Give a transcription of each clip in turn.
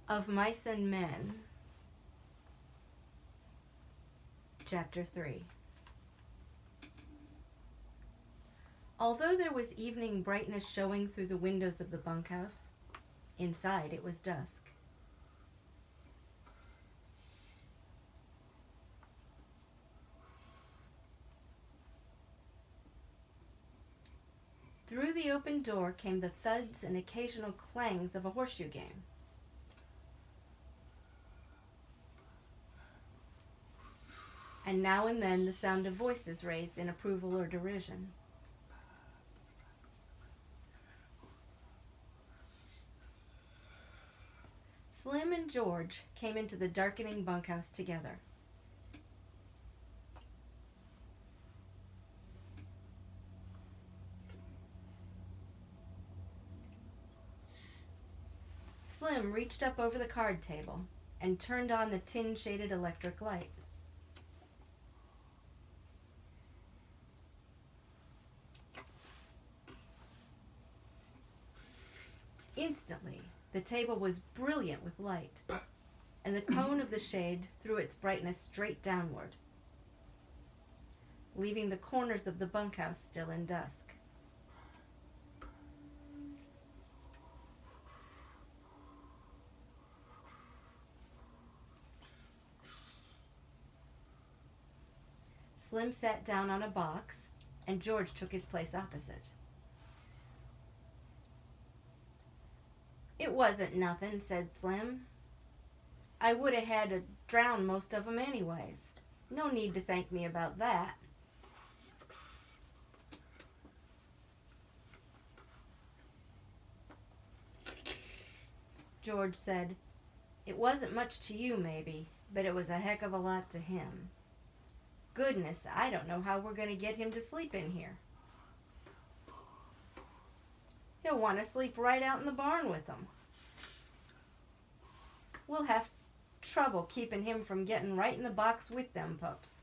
Of Mice and Men. Chapter 3. Although there was evening brightness showing through the windows of the bunkhouse, inside it was dusk. Through the open door came the thuds and occasional clangs of a horseshoe game. And now and then the sound of voices raised in approval or derision. Slim and George came into the darkening bunkhouse together. Slim reached up over the card table and turned on the tin-shaded electric light. Instantly, the table was brilliant with light, and the cone of the shade threw its brightness straight downward, leaving the corners of the bunkhouse still in dusk. Slim sat down on a box, and George took his place opposite. "It wasn't nothing," said Slim. "I would 'a' had to drown most of 'em anyways. No need to thank me about that." George said, "It wasn't much to you, maybe, but it was a heck of a lot to him. Goodness, I don't know how we're going to get him to sleep in here. He'll want to sleep right out in the barn with them. We'll have trouble keeping him from getting right in the box with them pups."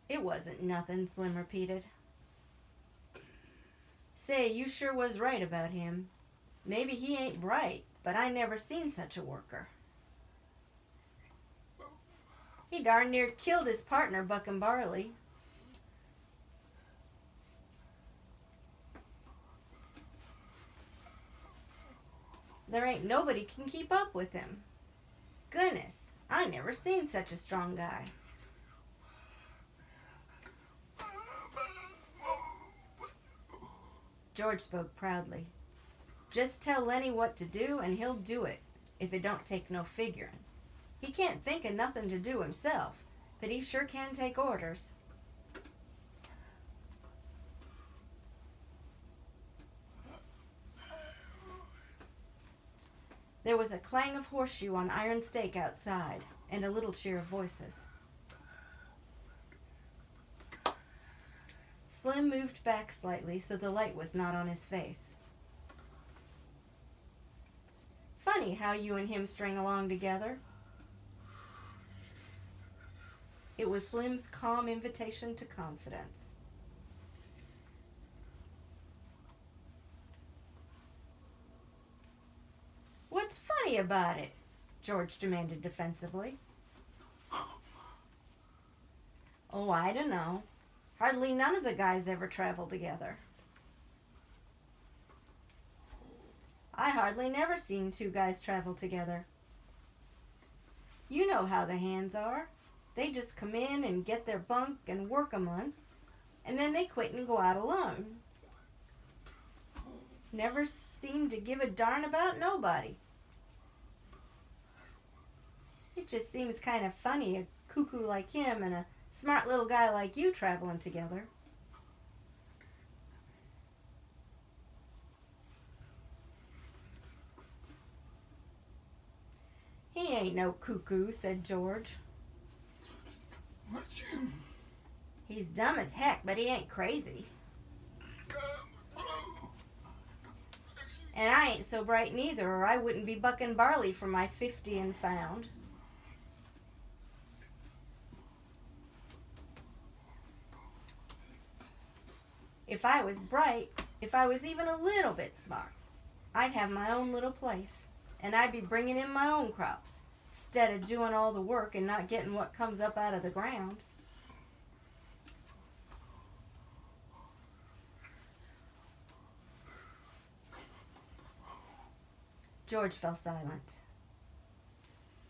"It wasn't nothing," Slim repeated. "Say, you sure was right about him. Maybe he ain't bright, but I never seen such a worker. He darn near killed his partner bucking barley. There ain't nobody can keep up with him. Goodness, I never seen such a strong guy." George spoke proudly. "Just tell Lenny what to do and he'll do it, if it don't take no figuring. He can't think of nothing to do himself, but he sure can take orders." There was a clang of horseshoe on iron stake outside, and a little cheer of voices. Slim moved back slightly so the light was not on his face. "Funny how you and him string along together." It was Slim's calm invitation to confidence. "What's funny about it?" George demanded defensively. "Oh, I don't know. Hardly none of the guys ever travel together. I hardly never seen two guys travel together. You know how the hands are. They just come in and get their bunk and work a month, and then they quit and go out alone. Never seem to give a darn about nobody. It just seems kind of funny, a cuckoo like him and a smart little guy like you traveling together." "He ain't no cuckoo," said George. "He's dumb as heck, but he ain't crazy. And I ain't so bright neither, or I wouldn't be bucking barley for my 50 and found. If I was bright, if I was even a little bit smart, I'd have my own little place, and I'd be bringing in my own crops, instead of doing all the work and not getting what comes up out of the ground. George fell silent.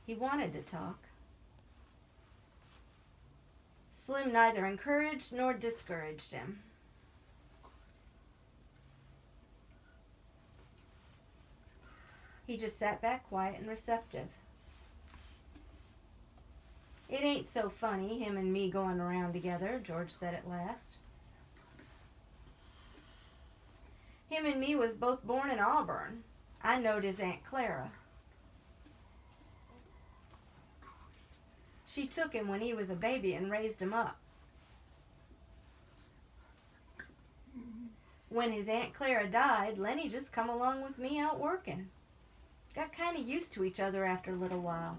He wanted to talk. Slim neither encouraged nor discouraged him. He just sat back quiet and receptive. It ain't so funny, him and me going around together, George said at last. Him and me was both born in Auburn. I knowed his Aunt Clara. She took him when he was a baby and raised him up. When his Aunt Clara died, Lenny just come along with me out working. Got kind of used to each other after a little while.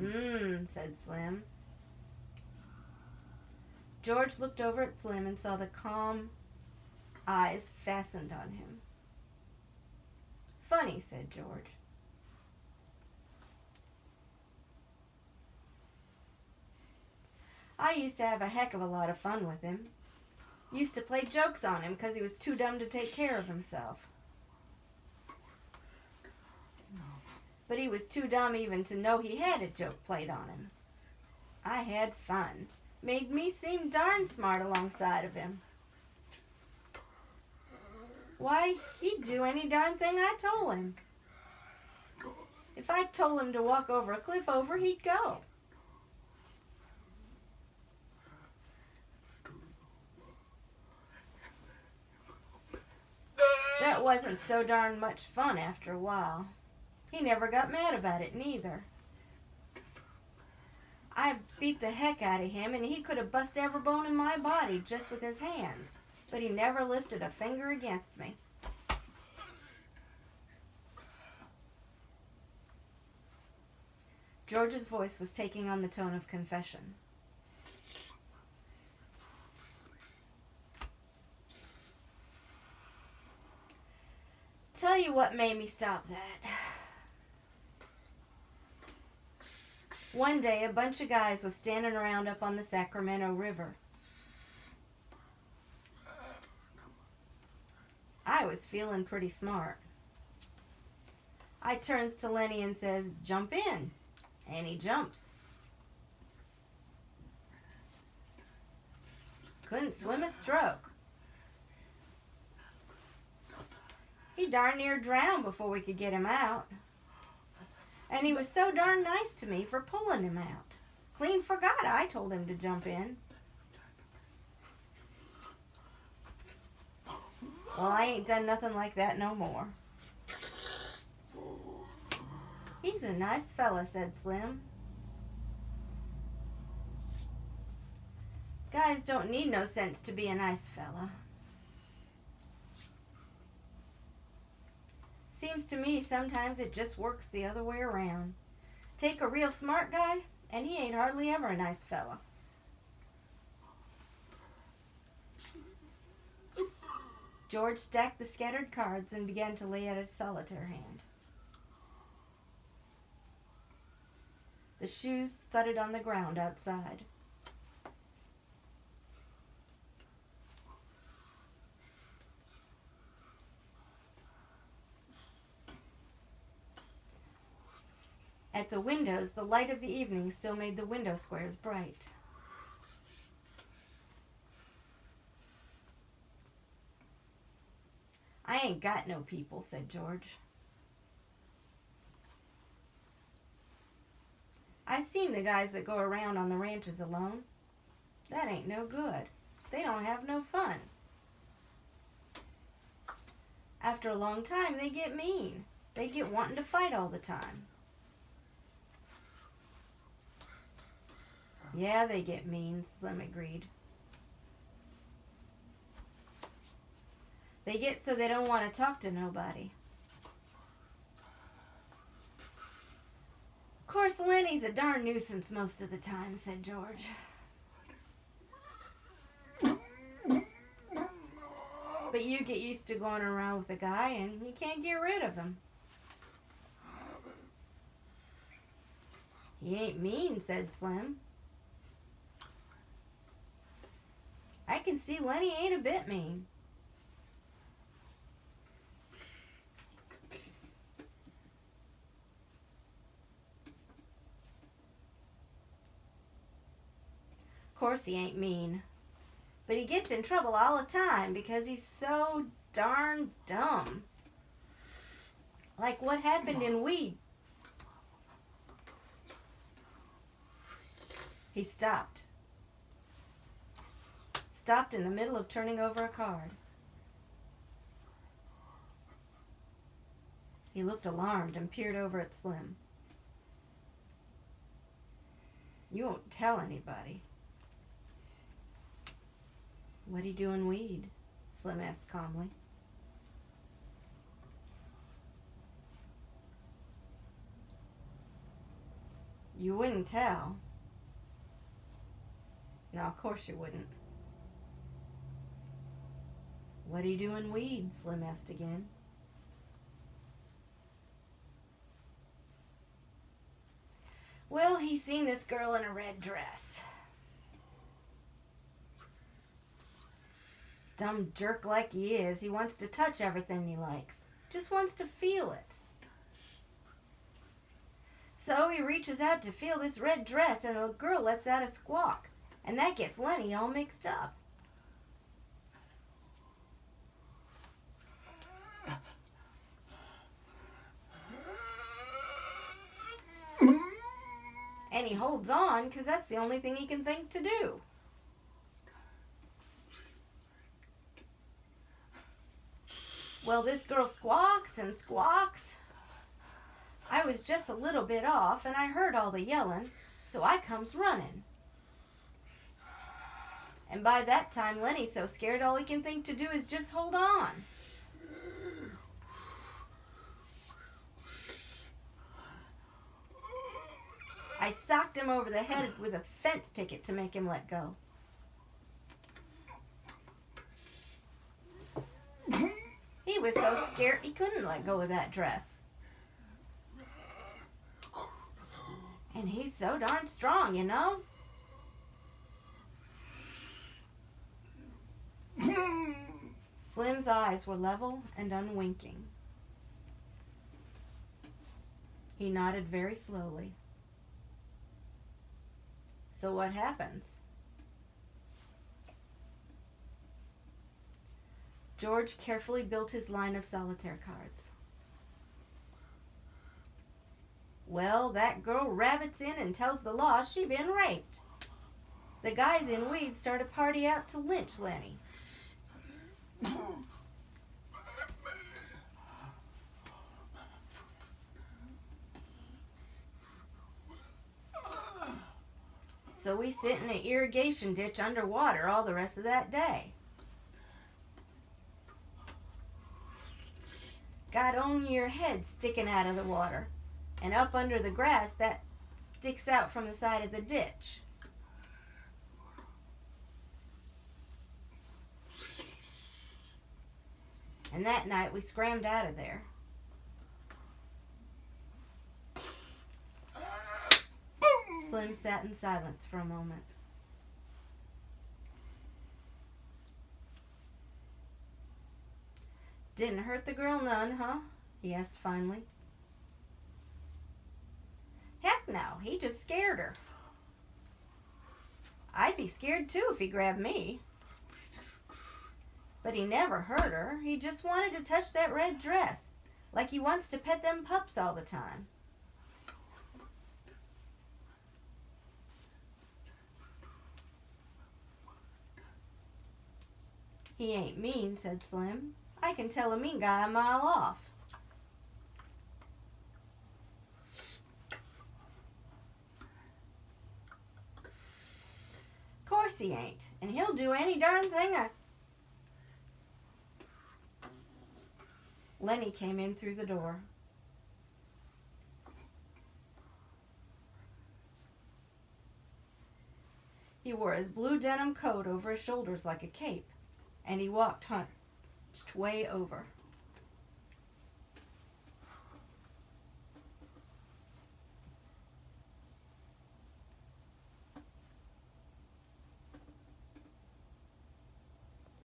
Said Slim. George looked over at Slim and saw the calm eyes fastened on him. Funny, said George. I used to have a heck of a lot of fun with him. Used to play jokes on him because he was too dumb to take care of himself. But he was too dumb even to know he had a joke played on him. I had fun. Made me seem darn smart alongside of him. Why, he'd do any darn thing I told him. If I told him to walk over a cliff over, he'd go. That wasn't so darn much fun after a while. He never got mad about it neither. I beat the heck out of him, and he could have bust every bone in my body just with his hands, but he never lifted a finger against me. George's voice was taking on the tone of confession. Tell you what made me stop that. One day, a bunch of guys was standing around up on the Sacramento River. I was feeling pretty smart. I turns to Lenny and says, "Jump in." And he jumps. Couldn't swim a stroke. He darn near drowned before we could get him out. And he was so darn nice to me for pulling him out. Clean forgot I told him to jump in. Well, I ain't done nothing like that no more. He's a nice fella, said Slim. Guys don't need no sense to be a nice fella. Seems to me sometimes it just works the other way around. Take a real smart guy, and he ain't hardly ever a nice fella. George stacked the scattered cards and began to lay out a solitaire hand. The shoes thudded on the ground outside. At the windows, the light of the evening still made the window squares bright. I ain't got no people, said George. I seen the guys that go around on the ranches alone. That ain't no good. They don't have no fun. After a long time, they get mean. They get wanting to fight all the time. Yeah, they get mean, Slim agreed. They get so they don't want to talk to nobody. Of course, Lenny's a darn nuisance most of the time, said George. But you get used to going around with a guy and you can't get rid of him. He ain't mean, said Slim. I can see Lenny ain't a bit mean. Of course he ain't mean. But he gets in trouble all the time because he's so darn dumb. Like what happened in Weed. He stopped. Stopped in the middle of turning over a card. He looked alarmed and peered over at Slim. You won't tell anybody. What'd he do in Weed? Slim asked calmly. You wouldn't tell. No, of course you wouldn't. What'd he do in Weed? Slim asked again. Well, he seen this girl in a red dress. Dumb jerk like he is, he wants to touch everything he likes. Just wants to feel it. So he reaches out to feel this red dress and the girl lets out a squawk. And that gets Lenny all mixed up. And he holds on because that's the only thing he can think to do. Well, this girl squawks and squawks. I was just a little bit off and I heard all the yelling, so I comes running. And by that time, Lenny's so scared all he can think to do is just hold on. I socked him over the head with a fence picket to make him let go. He was so scared he couldn't let go of that dress. And he's so darn strong, you know? Slim's eyes were level and unwinking. He nodded very slowly. So what happens? George carefully built his line of solitaire cards. Well, that girl rabbits in and tells the law she been raped. The guys in Weed start a party out to lynch Lenny. So we sit in an irrigation ditch underwater all the rest of that day. Got only your head sticking out of the water, and up under the grass that sticks out from the side of the ditch. And that night we scrammed out of there. Slim sat in silence for a moment. Didn't hurt the girl none, huh? He asked finally. Heck no, he just scared her. I'd be scared too if he grabbed me. But he never hurt her. He just wanted to touch that red dress, like he wants to pet them pups all the time. He ain't mean, said Slim. I can tell a mean guy a mile off. Course he ain't, and he'll do any darn thing Lenny came in through the door. He wore his blue denim coat over his shoulders like a cape, and he walked Just way over.